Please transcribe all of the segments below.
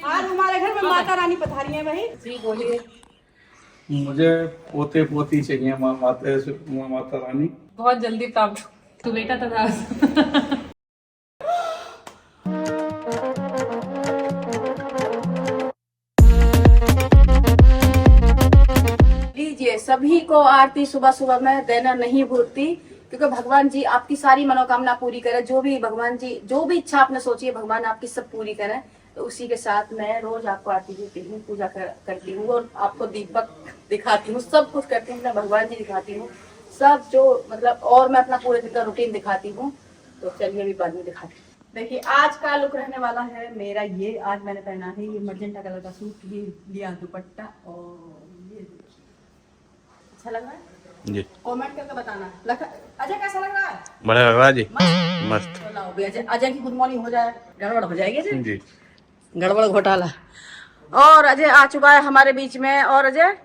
आज हमारे घर में माता रानी पधारी है भाई। जी बोलिए। मुझे पोते पोती चाहिए माता रानी। बहुत जल्दी प्राप्त तो बेटा तथा लीजिए सभी को आरती सुबह सुबह में देना नहीं भूलती, क्योंकि भगवान जी आपकी सारी मनोकामना पूरी करे। जो भी भगवान जी जो भी इच्छा आपने सोची है भगवान आपकी सब पूरी करे। तो उसी के साथ मैं रोज आपको आरती देती हूँ, पूजा करती हूँ और आपको दीपक दिखाती हूँ, सब कुछ करती हूँ। मैं भगवान जी दिखाती हूँ सब जो मतलब, और मैं अपना पूरे दिन का रूटीन दिखाती हूँ। तो चलिए अभी बाद में दिखाती हूँ। देखिए आज का लुक रहने वाला है मेरा ये। आज मैंने पहना है ये मजेंटा कलर का सूट, ये लिया दुपट्टा और ये अच्छा लग रहा है जी। कमेंट करके बताना। अजय कैसा लग रहा है? बढ़िया लग रहा है जी, मस्त। तो लाओ भी अजय की गुड मॉर्निंग हो जाए, गड़बड़ हो जाएगी जी। जी गड़बड़ घोटाला। और अजय आ चुका है हमारे बीच में। और Ajay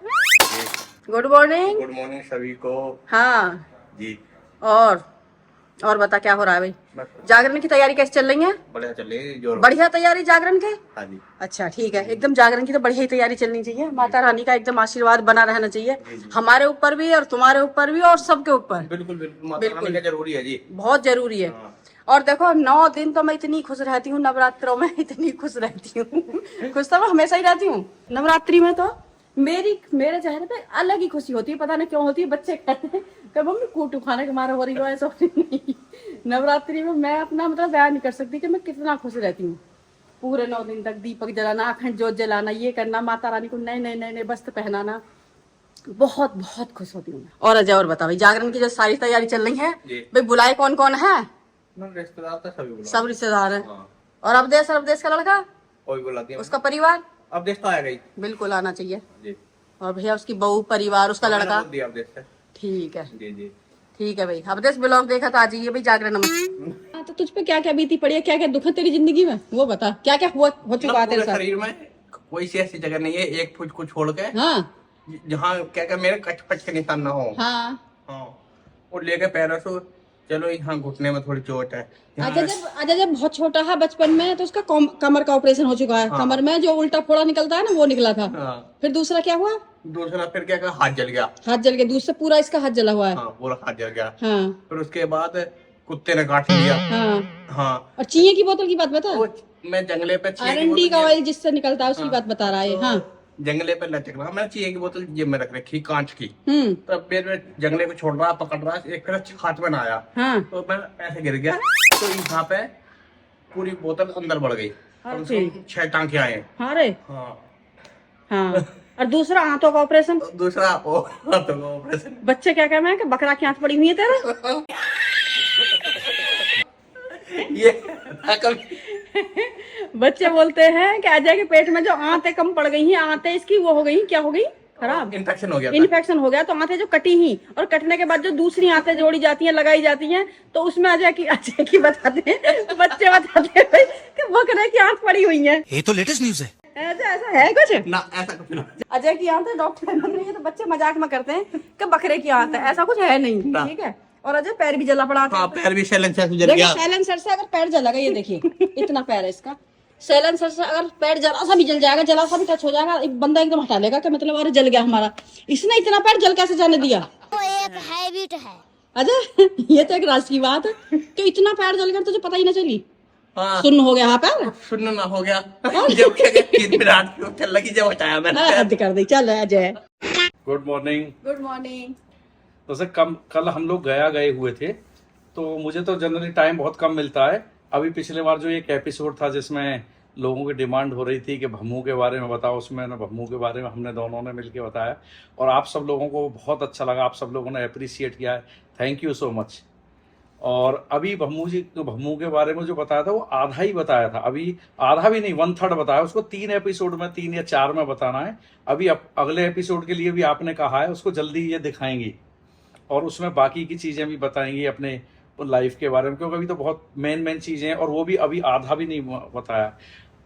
good morning. Good morning सभी को। हाँ जी। और बता क्या हो रहा है भाई? जागरण की तैयारी कैसे चल रही है? बढ़िया चल रही है, जोर। बढ़िया तैयारी जागरण के? हाँ जी। अच्छा ठीक है, एकदम जागरण की तो बढ़िया ही तैयारी चलनी चाहिए। माता रानी का एकदम आशीर्वाद बना रहना चाहिए हमारे ऊपर भी और तुम्हारे ऊपर भी और सबके ऊपर। बिल्कुल बिल्कुल, माता रानी का जरूरी है जी, बहुत जरूरी है। और देखो 9 दिन तो मैं इतनी खुश रहती हूँ, नवरात्रों में इतनी खुश रहती हूँ। खुश तो मैं हमेशा ही रहती हूँ। नवरात्रि में तो मेरे चेहरे पे अलग ही खुशी होती है, पता नहीं क्यों होती है। बच्चे कहते हैं कि मम्मी कूटू खाने के मारे हो रही हो, ऐसा नहीं। नवरात्रि में मैं अपना मतलब बयान नहीं कर सकती कि मैं कितना खुश रहती हूँ। पूरे 9 दिन तक दीपक जलाना, अखंड ज्योत जलाना, ये करना, माता रानी को नए नए नए नए वस्त्र पहनाना, बहुत बहुत खुश होती हूँ। और अजय और बता भाई, जागरण की जो सारी तैयारी चल रही है भाई, बुलाए कौन कौन है? रिश्तेदार तो सभी बुला, सब रिश्तेदार है। और अवदेश का लड़का, कोई बुलाती है, उसका परिवार अब देश तो आएगा ही, बिल्कुल आना चाहिए जी। और भैया उसकी बहू परिवार, उसका लड़का, अब देश है। ठीक है जी जी ठीक है भाई। अवदेश ब्लॉग देखा तो आ जाइए भाई जागरण में। हाँ तो तुझ पे क्या क्या बीती पड़ी है, क्या क्या दुख है तेरी जिंदगी में, वो बता। क्या क्या हो चुका है तेरे साथ? शरीर में कोई सी ऐसी जगह नहीं है एक फुट को छोड़ के, हाँ जहाँ क्या क्या मेरे कच पच के निशान ना हो। हाँ हाँ, और लेके पैरों से, चलो यहाँ घुटने में थोड़ी चोट है। अजय जब बहुत छोटा है बचपन में तो उसका कमर का ऑपरेशन हो चुका है। हाँ। कमर में जो उल्टा फोड़ा निकलता है ना, वो निकला था। हाँ। फिर दूसरा क्या हुआ? दूसरा फिर क्या हाथ जल गया। हाथ जल गया, दूसरा पूरा इसका हाथ जला हुआ है। हाँ, पूरा हाथ जल गया। हाँ फिर उसके बाद कुत्ते ने काट लिया। हाँ हाँ, और चीनी की बोतल की बात बता। वो मैं जंगले पे R&D का ऑयल जिससे निकलता है उसकी बात बता रहा है। हाँ जंगले पे लटक रहा, मैं चाहिए की बोतल जेब में रख रखी कांच की। तब फिर मैं जंगले पे छोड़ रहा, पकड़ रहा, एक फिर हाथ में आया। हाँ तो मैं ऐसे गिर गया, तो यहाँ पे पूरी बोतल अंदर बढ़ गई। कम से कम 6 टांके आए। हाँ रे हाँ हाँ। और दूसरा आंतों का ऑपरेशन। दूसरा ऑपरेशन। बच्चे क्या कह रहे हैं कि बकरा की आंत पड़ी हुई है तेरा? ये कभी बच्चे बोलते हैं कि अजय के पेट में जो आंतें कम पड़ गई हैं, आंतें इसकी वो हो गई, क्या हो गई, खराब, इन्फेक्शन हो गया था। इन्फेक्शन हो गया। तो आंतें जो कटी ही और कटने के बाद जो दूसरी आंतें जोड़ी जाती हैं, लगाई जाती हैं, तो उसमें अजय की बताते हैं, बच्चे बताते हैं कि बकरे की आंत पड़ी हुई है। ये तो लेटेस्ट न्यूज है। ऐसा है कुछ ना, ऐसा कुछ ना। अजय की आंत है, डॉक्टर बन रही है तो बच्चे मजाक में करते हैं कि बकरे की आंत है, ऐसा कुछ है नहीं। ठीक है। और अजय पैर भी जला पड़ा था। हाँ, पैर भी साइलेंसर से जल गया। साइलेंसर से अगर पैर जलेगा, ये देखिए इतना पैर है इसका, साइलेंसर से अगर पैर जरा सा भी जल जाएगा, जला सा भी टच हो जाएगा, एक बंदा एकदम हटा लेगा कि मतलब अरे जल गया हमारा। इसने इतना पैर जल कैसे जाने दिया? वो एक हैबिट है अजय ये तो एक राज की बात है कि इतना पैर जल गया तुझे पता ही ना चली। हाँ, सुन्न हो गया। हाँ पैर सुनना ना हो गया। जब क्या रात को चल लगी, जब हटाया मैंने। हद कर दी। चल Ajay good morning. Good morning. वैसे कल हम लोग गए हुए थे, तो मुझे तो जनरली टाइम बहुत कम मिलता है। अभी पिछले बार जो एक एपिसोड था जिसमें लोगों की डिमांड हो रही थी कि भम्मू के बारे में बताओ, उसमें ना भम्मू के बारे में हमने दोनों ने मिलकर बताया और आप सब लोगों को बहुत अच्छा लगा, आप सब लोगों ने अप्रिशिएट किया है, थैंक यू सो मच। और अभी भम्मू के बारे में जो बताया था वो आधा ही बताया था, अभी आधा भी नहीं, 1/3 बताया। उसको 3 एपिसोड में, 3 या 4 में बताना है। अभी अगले एपिसोड के लिए भी आपने कहा है, उसको जल्दी ये दिखाएंगी और उसमें बाकी की चीज़ें भी बताएंगी अपने लाइफ के बारे में, क्योंकि अभी तो बहुत मेन चीज़ें हैं और वो भी अभी आधा भी नहीं बताया।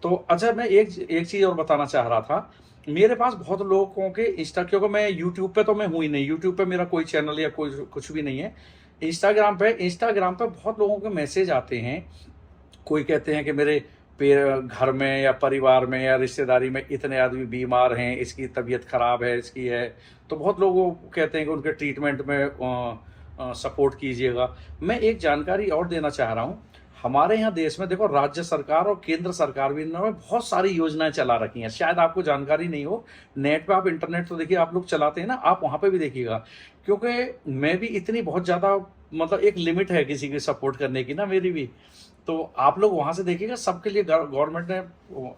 तो अच्छा, मैं एक चीज़ और बताना चाह रहा था। मेरे पास बहुत लोगों के क्योंकि मैं यूट्यूब पे तो मैं हूँ ही नहीं, यूट्यूब पे मेरा कोई चैनल या कोई कुछ भी नहीं है। इंस्टाग्राम पे बहुत लोगों के मैसेज आते हैं। कोई कहते हैं कि मेरे घर में या परिवार में या रिश्तेदारी में इतने आदमी बीमार हैं, इसकी तबीयत खराब है, इसकी है, तो बहुत लोग वो कहते हैं कि उनके ट्रीटमेंट में सपोर्ट कीजिएगा। मैं एक जानकारी और देना चाह रहा हूँ। हमारे यहाँ देश में देखो, राज्य सरकार और केंद्र सरकार भी इन्होंने बहुत सारी योजनाएं चला रखी हैं, शायद आपको जानकारी नहीं हो। नेट पे आप इंटरनेट तो देखिए, आप लोग चलाते हैं ना, आप वहाँ पे भी देखिएगा। क्योंकि मैं भी इतनी बहुत ज़्यादा, मतलब एक लिमिट है किसी की सपोर्ट करने की ना, मेरी भी। तो आप लोग वहाँ से देखिएगा, सबके लिए गवर्नमेंट ने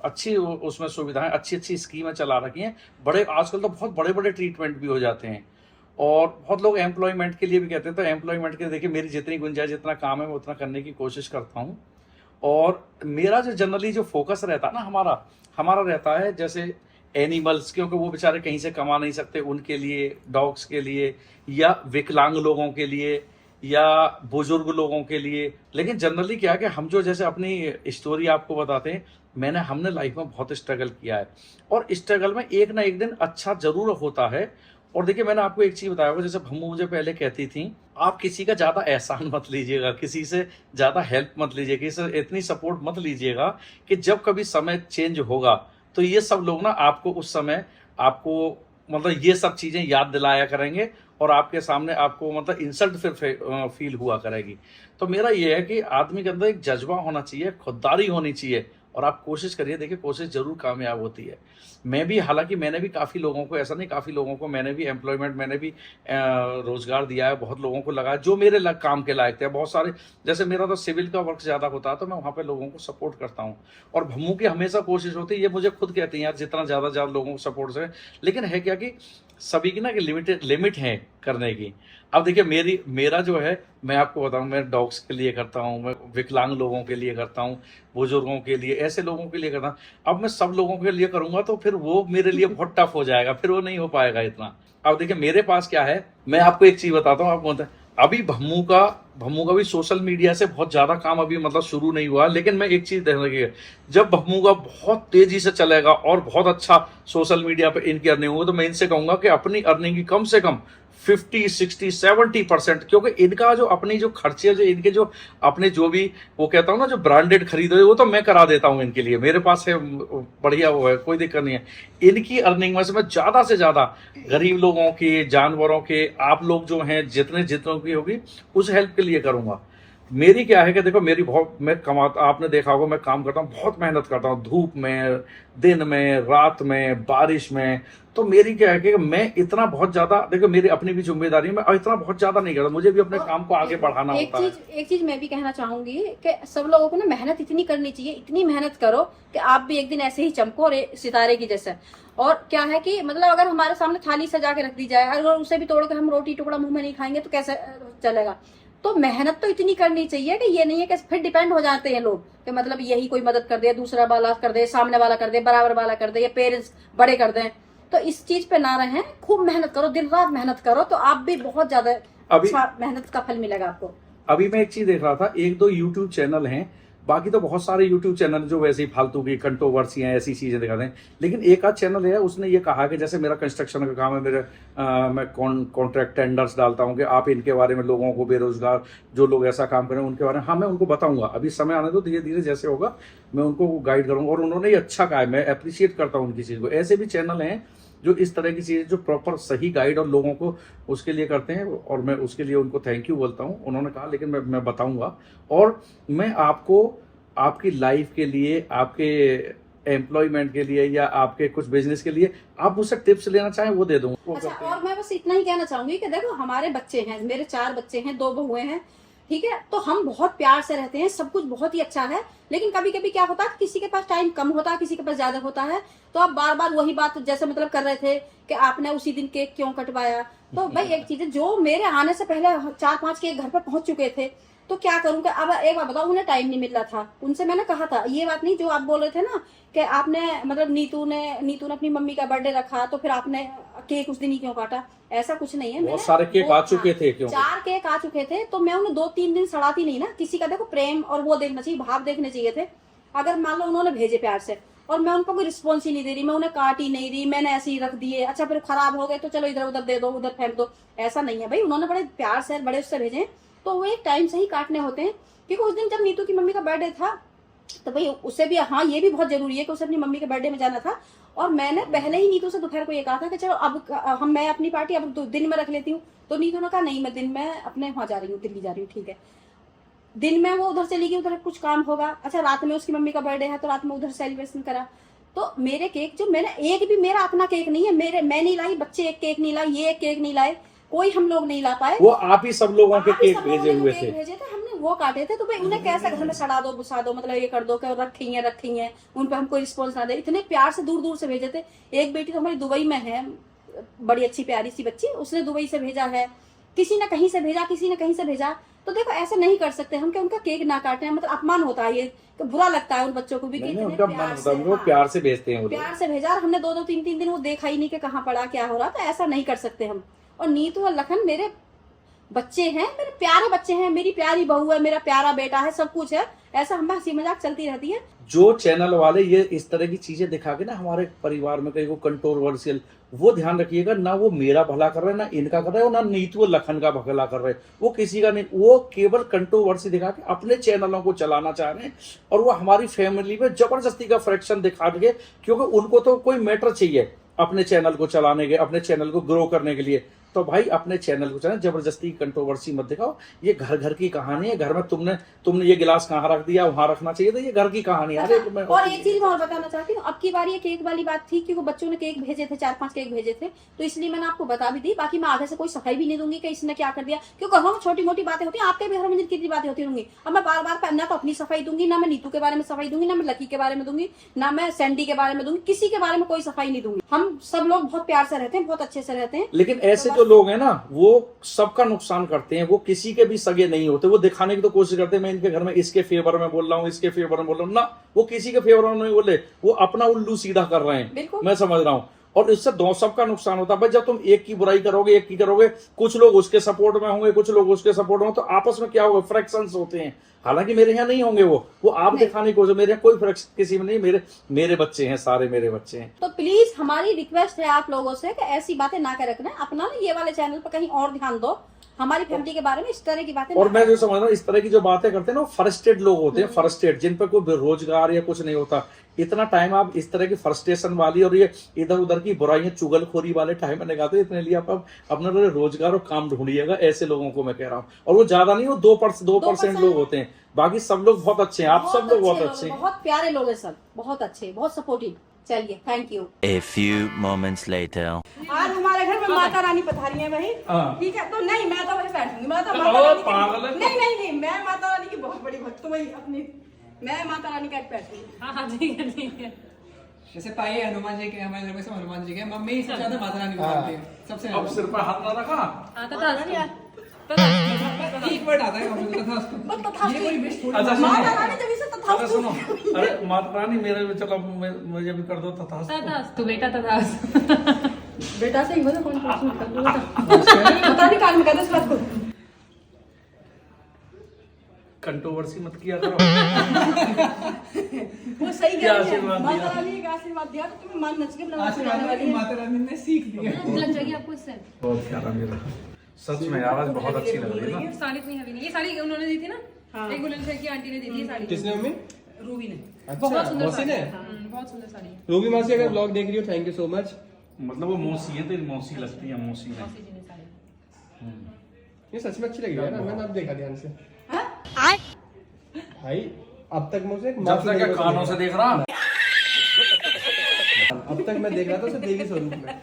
अच्छी उसमें सुविधाएं, अच्छी अच्छी स्कीमें चला रखी हैं। बड़े आजकल तो बहुत बड़े बड़े ट्रीटमेंट भी हो जाते हैं। और बहुत लोग एम्प्लॉयमेंट के लिए भी कहते हैं, तो एम्प्लॉयमेंट के लिए देखिए, मेरी जितनी गुंजाइश, जितना काम है मैं उतना करने की कोशिश करता हूँ। और मेरा जो जनरली जो फोकस रहता है ना, हमारा रहता है जैसे एनिमल्स, क्योंकि वो बेचारे कहीं से कमा नहीं सकते, उनके लिए, डॉग्स के लिए, या विकलांग लोगों के लिए, या बुजुर्ग लोगों के लिए। लेकिन जनरली क्या है कि हम जो जैसे अपनी स्टोरी आपको बताते हैं, हमने लाइफ में बहुत स्ट्रगल किया है, और स्ट्रगल में एक ना एक दिन अच्छा जरूर होता है। और देखिए, मैंने आपको एक चीज बताया होगा, जैसे भम्मू मुझे पहले कहती थी, आप किसी का ज्यादा एहसान मत लीजिएगा, किसी से ज्यादा हेल्प मत लीजिएगा, किसी से इतनी सपोर्ट मत लीजिएगा कि जब कभी समय चेंज होगा तो ये सब लोग ना आपको उस समय, आपको मतलब ये सब चीजें याद दिलाया करेंगे, और आपके सामने आपको मतलब इंसल्ट फिर फील हुआ करेगी। तो मेरा ये है कि आदमी के अंदर एक जज्बा होना चाहिए, खुददारी होनी चाहिए, और आप कोशिश करिए। देखिए, कोशिश जरूर कामयाब होती है। मैं भी, हालांकि मैंने भी काफ़ी लोगों को, ऐसा नहीं, काफ़ी लोगों को मैंने भी एम्प्लॉयमेंट, मैंने भी रोजगार दिया है, बहुत लोगों को लगाया जो मेरे काम के लायक थे। बहुत सारे, जैसे मेरा तो सिविल का वर्क ज़्यादा होता है, तो मैं वहाँ पे लोगों को सपोर्ट करता हूँ। और भम्मू की हमेशा कोशिश होती है, ये मुझे खुद कहती हैं, यार जितना ज़्यादा लोगों को सपोर्ट से। लेकिन है क्या कि सभी की ना कि लिमिट है करने की। अब देखिए, मेरा जो है, मैं आपको बताऊं, मैं डॉग्स के लिए करता हूं, मैं विकलांग लोगों के लिए करता हूं, बुजुर्गों के लिए, ऐसे लोगों के लिए करता हूं। अब मैं सब लोगों के लिए करूंगा तो फिर वो मेरे लिए बहुत टफ हो जाएगा, फिर वो नहीं हो पाएगा इतना। अब देखिए, मेरे पास क्या है, मैं आपको एक चीज बताता हूँ। आप बोलते हैं अभी भम्मू का भी सोशल मीडिया से बहुत ज्यादा काम अभी मतलब शुरू नहीं हुआ। लेकिन मैं एक चीज ध्यान रखिएगा, जब भम्मू का बहुत तेजी से चलेगा और बहुत अच्छा सोशल मीडिया पे इनकी अर्निंग होगी, तो मैं इनसे कहूंगा कि अपनी अर्निंग की कम से कम 50, 60, 70%, क्योंकि इनका जो अपनी जो खर्चे, जो इनके जो अपने जो भी, वो कहता हूँ ना, जो ब्रांडेड खरीदो, वो तो मैं करा देता हूँ इनके लिए, मेरे पास है, बढ़िया वो है, कोई दिक्कत नहीं है। इनकी अर्निंग में से मैं ज्यादा से ज्यादा गरीब लोगों के, जानवरों के, आप लोग जो हैं, जितनों की होगी उस हेल्प के लिए करूंगा। मेरी क्या है कि देखो, मैं कमाता, आपने देखा होगा, मैं काम करता हूँ, बहुत मेहनत करता हूँ, धूप में, दिन में, रात में, बारिश में। तो मेरी क्या है कि मैं इतना बहुत ज्यादा, देखो मेरी अपनी भी जिम्मेदारी है, मैं इतना बहुत ज्यादा नहीं करता, मुझे भी अपने काम को आगे बढ़ाना होता है। एक चीज मैं भी कहना चाहूंगी कि सब लोगों को ना मेहनत इतनी करनी चाहिए, इतनी मेहनत करो कि आप भी एक दिन ऐसे ही चमको, और सितारे की जैसे। और क्या है कि मतलब अगर हमारे सामने थाली सजा के रख दी जाए, अगर उसे भी तोड़ के हम रोटी टुकड़ा मुंह में नहीं खाएंगे तो कैसे चलेगा। तो मेहनत तो इतनी करनी चाहिए कि ये नहीं है कि फिर डिपेंड हो जाते हैं लोग, कि मतलब यही कोई मदद कर दे, दूसरा वाला कर दे, सामने वाला कर दे, बराबर वाला कर दे, या पेरेंट्स बड़े कर दें। तो इस चीज पे ना रहें, खूब मेहनत करो, दिन रात मेहनत करो, तो आप भी बहुत ज्यादा अच्छा मेहनत का फल मिलेगा आपको। अभी मैं एक चीज देख रहा था, 1-2 यूट्यूब चैनल हैं, बाकी तो बहुत सारे यूट्यूब चैनल जो वैसे ही फालतू की कंट्रोवर्सियां, ऐसी चीजें दिखाते हैं। लेकिन एक आध चैनल है, उसने ये कहा कि जैसे मेरा कंस्ट्रक्शन का काम है, मैं कॉन्ट्रैक्ट टेंडर्स डालता हूँ कि आप इनके बारे में, लोगों को, बेरोजगार जो लोग ऐसा काम करें उनके बारे में, हाँ मैं उनको बताऊंगा, अभी समय आने दो, धीरे धीरे जैसे होगा मैं उनको गाइड करूंगा। और उन्होंने ये अच्छा कहा है, मैं अप्रिशिएट करता हूँ उनकी चीज को। ऐसे भी चैनल हैं जो इस तरह की चीजें, जो प्रॉपर सही गाइड और लोगों को उसके लिए करते हैं, और मैं उसके लिए उनको थैंक यू बोलता हूँ। उन्होंने कहा, लेकिन मैं बताऊंगा। और मैं आपको आपकी लाइफ के लिए, आपके एम्प्लॉयमेंट के लिए, या आपके कुछ बिजनेस के लिए आप मुझसे टिप्स लेना चाहें वो दे दूँ। अच्छा, और मैं बस इतना ही कहना चाहूंगी कि देखो, हमारे बच्चे हैं, मेरे 4 बच्चे हैं, 2 बहुएं हैं, ठीक है। तो हम बहुत प्यार से रहते हैं, सब कुछ बहुत ही अच्छा है। लेकिन कभी कभी क्या होता है, किसी के पास टाइम कम होता है, किसी के पास ज्यादा होता है, तो आप बार बार वही बात जैसे मतलब कर रहे थे कि आपने उसी दिन केक क्यों कटवाया। तो भाई एक चीज है, जो मेरे आने से पहले 4-5 केक घर पर पहुंच चुके थे, तो क्या करूं कि अब एक बात बताओ, उन्हें टाइम नहीं मिल रहा था। उनसे मैंने कहा था, ये बात नहीं जो आप बोल रहे थे ना कि आपने मतलब नीतू ने अपनी मम्मी का बर्थडे रखा तो फिर आपने केक उस दिन ही क्यों काटा, ऐसा कुछ नहीं है। बहुत सारे केक आ चुके थे, क्यों 4 केक आ चुके थे, तो मैं उन्हें 2-3 दिन सड़ाती नहीं ना। किसी का देखो प्रेम और वो देखना चाहिए, भाव देखने चाहिए थे। अगर मान लो उन्होंने भेजे प्यार से और मैं उनको कोई रिस्पॉन्स ही नहीं दे रही, मैं उन्हें काट ही नहीं रही, मैंने ऐसे ही रख दिए, अच्छा फिर खराब हो गए तो चलो इधर उधर दे दो, उधर फेंक दो, ऐसा नहीं है भाई। उन्होंने बड़े प्यार से, बड़े उससे भेजे, तो वो एक टाइम से ही काटने होते हैं। क्योंकि उस दिन जब नीतू की मम्मी का बर्थडे था, तो भाई उसे भी, हाँ ये भी बहुत जरूरी है कि उसे अपनी मम्मी के बर्थडे में जाना था। और मैंने पहले ही नीतू से दोपहर को ये कहा था कि चलो अब मैं अपनी पार्टी अब दिन में रख लेती हूँ। तो नीतू ने कहा नहीं, मैं दिन में अपने वहां जा रही हूँ, दिल्ली जा रही हूँ। ठीक है, दिन में वो उधर चली गई, उधर कुछ काम होगा। अच्छा, रात में उसकी मम्मी का बर्थडे है तो रात में उधर सेलिब्रेशन करा। तो मेरे केक जो मैंने एक भी, मेरा अपना केक नहीं है, मैं नहीं लाई, बच्चे एक केक नहीं लाई, ये एक केक नहीं लाए, कोई हम लोग नहीं ला पाए। वो आप ही सब लोगों के आप ही केक सब लोगों भेजे ने हुए केक थे। भेजे थे, हमने वो काटे थे। तो भाई उन्हें कैसा घर में सड़ा दो, बुसा दो, मतलब ये कर दो कि रखी हैं, उन पर हम कोई रिस्पॉन्स ना दे। इतने प्यार से दूर दूर से भेजे थे। एक बेटी तो हमारी दुबई में है, बड़ी अच्छी प्यारी सी बच्ची, उसने दुबई से भेजा है। किसी ने कहीं से भेजा, किसी ने कहीं से भेजा। तो देखो ऐसे नहीं कर सकते हम कि उनका केक ना काटे, मतलब अपमान होता है, ये तो बुरा लगता है उन बच्चों को भी कि इतने उनका मन प्यार होता से, है, उनको हाँ, प्यार से भेजते हैं वो लोग। प्यार से भेजा। और हमने 2-2 3-3 दिन वो देखा ही नहीं कि कहाँ पड़ा, क्या हो रहा। तो ऐसा नहीं कर सकते हम। और नीतू और लखन मेरे बच्चे हैं, मेरे प्यारे बच्चे हैं, मेरी प्यारी बहू है, मेरा प्यारा बेटा है, सब कुछ है। ऐसा हम हंसी मजाक चलती रहती है। जो चैनल वाले ये इस तरह की चीजें दिखा के ना हमारे परिवार में कहीं वो कंट्रोवर्शियल, वो ध्यान रखिएगा ना, वो मेरा भला कर रहे हैं ना इनका कर रहे हैं, ना नीतू और लखन का भला कर रहे हैं, वो किसी का नहीं। वो केवल कंट्रोवर्सी दिखा के अपने चैनलों को चलाना चाह रहे हैं। और वो हमारी फैमिली में जबरदस्ती का फ्रैक्शन दिखा के, क्योंकि उनको तो कोई मैटर चाहिए अपने चैनल को चलाने के, अपने चैनल को ग्रो करने के लिए। तो भाई अपने चैनल को चलाना, जबरदस्ती कंट्रोवर्सी मत दिखाओ। ये घर घर की कहानी है। घर में तुमने ये गिलास कहाँ रख दिया, वहां रखना चाहिए था, ये घर की कहानी है। अरे और एक चीज मैं और बताना चाहती हूँ, अब की बार ये केक वाली बात थी कि वो बच्चों ने केक भेजे थे, 4-5 केक भेजे थे, तो इसलिए मैंने आपको बता भी दी। बाकी मैं आगे से कोई सफाई भी नहीं दूंगी कि इसने क्या कर दिया, क्योंकि घरों में छोटी मोटी बातें होती हैं, आपके भी घरों में कितनी बातें होती होंगी। अब मैं बार बार ना तो अपनी सफाई दूंगी, ना मैं नीतू के बारे में सफाई दूंगी, ना मैं लकी के बारे में दूंगी, ना मैं सैंडी के बारे में दूंगी, किसी के बारे में कोई सफाई नहीं दूंगी। हम सब लोग बहुत प्यार से रहते हैं, बहुत अच्छे से रहते हैं। लेकिन ऐसे जो लोग हैं ना, वो सबका नुकसान करते हैं। वो किसी के भी सगे नहीं होते। वो दिखाने की तो कोशिश करते हैं मैं इनके घर में इसके फेवर में बोल रहा हूँ, इसके फेवर में बोल रहा हूँ ना, वो किसी के फेवर में नहीं बोले, वो अपना उल्लू सीधा कर रहे हैं। बिल्कुल। मैं समझ रहा हूँ। और इससे दो सबका नुकसान होता है भाई। जब तुम एक की बुराई करोगे, एक की करोगे, कुछ लोग उसके सपोर्ट में होंगे, कुछ लोग उसके सपोर्ट में होंगे, तो आपस में क्या होगा, फ्रैक्शंस होते हैं। हालांकि मेरे यहाँ नहीं होंगे, वो आप दिखाने को, मेरे यहाँ कोई फ्रैक्शन किसी में नहीं। मेरे बच्चे हैं, सारे मेरे बच्चे हैं। तो प्लीज हमारी रिक्वेस्ट है आप लोगों से कि ऐसी बातें ना कर रखना, अपना ना ये वाले चैनल पर कहीं और ध्यान दो, हमारी फैमिली के बारे में इस तरह की बातें और ना मैं जो करो। समझ रहा हूँ, इस तरह की जो बातें करते हैं ना, वो फ्रस्ट्रेट लोग होते हैं, फ्रस्ट्रेट, जिन पर कोई रोजगार या कुछ नहीं होता। इतना टाइम आप इस तरह की फ्रस्ट्रेशन वाली और ये इधर उधर की बुराइयां, चुगलखोरी वाले टाइम में लगाते हैं। इतने लिए आप अपना रोजगार और काम ढूंढिएगा। ऐसे लोगों को मैं कह रहा हूँ। और वो ज्यादा नहीं, वो 2% लोग होते हैं, बाकी सब लोग बहुत अच्छे हैं। आप सब लोग बहुत अच्छे हैं, बहुत प्यारे लोग हैं, सब बहुत अच्छे, बहुत सपोर्टिव। चलिए, thank you. A few moments later. आज हमारे घर में माता रानी पधारी है भाई। हाँ। ठीक है, तो नहीं मैं तो वही बैठूंगी, मैं तो तो माता रानी पागल है। नहीं नहीं नहीं, मैं माता रानी की बहुत बड़ी भक्त हूँ। वही अपनी, मैं माता रानी का बैठूंगी। हाँ हाँ ठीक है ठीक है। जैसे पाई हनुमान जी के, हमारे घर में सब हनुमान जी के, मम्मी सबसे ज्यादा माता रानी को मानती है, सबसे अब सिर पर हाथ ना रखा। हाँ तथा एक वर्ड आता है मम्मी को, तथास्तु। ये कोई विश थोड़ी अच्छा, माता रानी जब इसे तथा अरे सुनो, अरे माता रानी मेरे भी, चलो मुझे भी कर दो तथा। तू बेटा तथा बेटा से ही बोलो, कौन पता नहीं कान में कहते इस बात को। कंट्रोवर्सी मत किया करो। वो सही क्या कह रही है, आशीर्वाद माता दिया? रानी का आशीर्वाद दिया तो तुम्हें मान नच के बुलाना आशीर्वाद वाली है कि है। माता रानी ने सीख दिया। लग जाएगी आपको इससे। बहुत प्यारा मेरा, सच में आवाज बहुत अच्छी लग रही है ना। साड़ी इतनी हैवी नहीं, ये साड़ी उन्होंने दी थी ना, एक बुलंदशहर की आंटी ने दी थी ये साड़ी। किसने मम्मी? रूबी ने। बहुत सुंदर मौसी साड़ी ने? है। बहुत सुंदर साड़ी है। रूबी मासी अगर ब्लॉग देख रही हो, थैंक यू सो मच। मतलब वो मौसी है, तो मौसी लगती है, मौसी में। मौसी जी ने साड़ी। ये सच में अच्छी लगी है ना, मैंने अब देखा ध्यान से। हाँ? भाई अब तक मुझे जब तक क्या कानों से देख रहा, अब तक मैं देख रहा था उसे देवी स्वरूप में,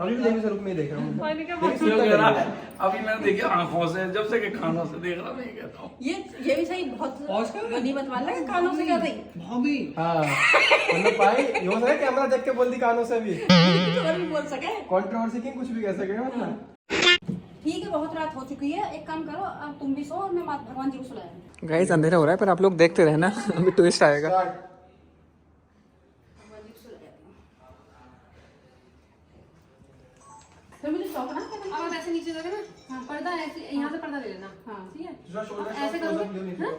अभी भी देवी स्वरूप में ही देख रहा हूँ। मैंने कहा लेकिन क्यों सुंदर कह लग रहा रही है? है। अभी मैंने देखी आंखों से, जब से कि कानों से देख रहा नहीं कहता हूँ। ये भी सही, बहुत ऑस्कर? गनीमत वाला है, कानों से क्या रही। भाभी हाँ, मतलब भाई ये हो सकता है कैमरा देख के बोल दी कानों से भी, कुछ और भी बोल सके। कंट्रोवर्सी की कुछ भी कह सके मतलब। ठीक है, बहुत रात हो चुकी है, एक काम करो, अब तुम भी सो और मैं भगवान जी को सुलाया। गाइस अंधेरा हो रहा है पर आप लोग देखते रहना, अभी ट्विस्ट आएगा। फिर मुझे शौक ना अब आप ऐसे नीचे दोगे ना, हाँ पर्दा ऐसे, यहाँ से पर्दा ले लेना। हाँ ठीक है, अब ऐसे करोगे, हाँ?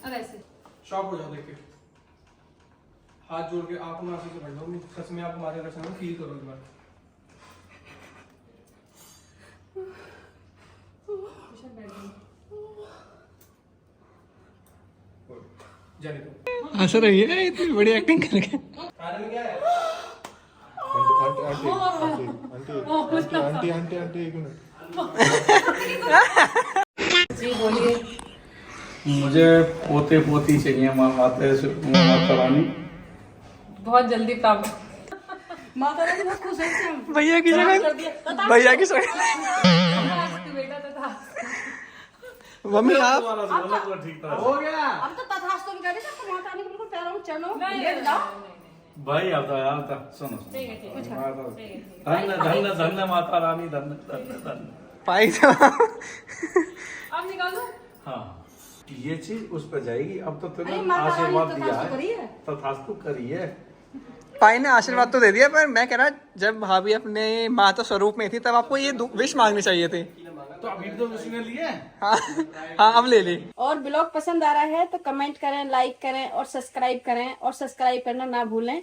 अब ऐसे शॉक हो जाओ देख के, हाथ जोड़ के आप ना आंसू से भर दो, सच में आप हमारे दर्शन में फील करो एक बार। जाने दो। हंस रही है इतनी बड़ी एक्टिंग करके। खाने में क्या है? आंटी एक मिनट। जी बोलिए। मुझे पोते पोती चाहिए माता रानी। बहुत जल्दी प्राप्त। माता रानी बहुत खुश है। भैया की जगह भैया की जगह बेटा तथा मम्मी आप ठीक था हो गया। अब तो तथास्तु में कह रहे थे माता रानी को बिल्कुल पैरों में चरणों में लेट जाओ। भाई आता सुनो धन्य धन्य धन्य माता रानी धन्य धन्य धन्य। पाई तो अब निकाल दो। हाँ ये चीज उस पर जाएगी। अब तो अरे तुमने माता रानी आशीर्वाद दिया तथास्तु है करिए। तथास्तु करिए। पाई ने आशीर्वाद तो दे दिया, पर मैं कह रहा जब भाभी अपने माता स्वरूप में थी तब आपको ये विश मांगनी चाहिए थी। तो अभी तो उसने लिए। हाँ हाँ अब ले ली। और ब्लॉग पसंद आ रहा है तो कमेंट करें, लाइक करें और सब्सक्राइब करें, और सब्सक्राइब करना ना भूलें।